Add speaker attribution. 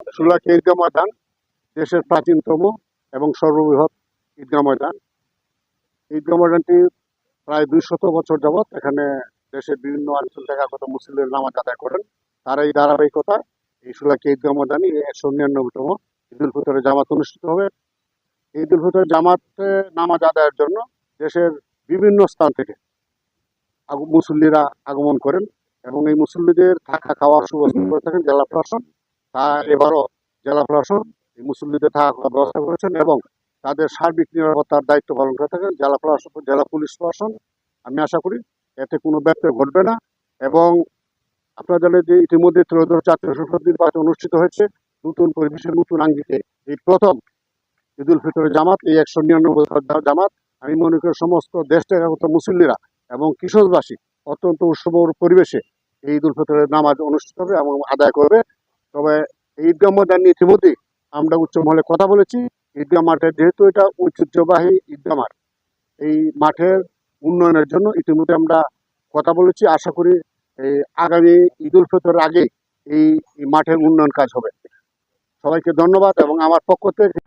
Speaker 1: সুলাকি ঈদগাহ ময়দান দেশের প্রাচীনতম এবং সর্ববৃহৎ ঈদগাহ ময়দান। ঈদগাহ ময়দানটি প্রায় 200 বছর যাবৎ এখানে দেশের বিভিন্ন অঞ্চল থেকে আগত মুসল্লিরা নামাজ আদায় করেন। তার এই ধারাবাহিকতা এই সুলাকি ঈদগাহ ময়দানে 199তম ঈদুল ফিতরের জামাত অনুষ্ঠিত হবে। ঈদুল ফিতরের জামাতে নামাজ আদায়ের জন্য দেশের বিভিন্ন স্থান থেকে মুসল্লিরা আগমন করেন এবং এই মুসল্লিদের থাকা খাওয়ার সুব্যবস্থা করে থাকেন জেলা প্রশাসন। তা এবারও জেলা প্রশাসন এই মুসল্লিদের থাকা খাওয়ার ব্যবস্থা করেছেন এবং তাদের সার্বিক নিরাপত্তার দায়িত্ব পালন করে থাকেন জেলা প্রশাসন, জেলা পুলিশ প্রশাসন। আমি আশা করি এতে কোনো ব্যত্যয় ঘটবে না এবং আপনারা জানেন যে ইতিমধ্যে ত্রয়োদশ জাতীয় সংসদ নির্বাচন অনুষ্ঠিত হয়েছে। নতুন পরিবেশের নতুন আঙ্গিকে এই প্রথম ঈদুল ফিতরের জামাত, এই 199 জামাত। আমি মনে করি সমস্ত দেশ থেকে আগত মুসল্লিরা এবং কিশোরবাসী অত্যন্ত উৎসব পরিবেশে এই ঈদুল ফিতরের নামাজ অনুষ্ঠিত হবে এবং আদায় করবে। তবে এই ঈদগাহ ময়দান নিয়ে ইতিমধ্যেই আমরা উচ্চ মহলে কথা বলেছি। ঈদগাহ মাঠের যেহেতু এটা ঐতিহ্যবাহী ঈদগাহ মাঠ, এই মাঠের উন্নয়নের জন্য ইতিমধ্যে আমরা কথা বলেছি। আশা করি এই আগামী ঈদুল ফিতরের আগে এই মাঠের উন্নয়ন কাজ হবে। সবাইকে ধন্যবাদ এবং আমার পক্ষ থেকে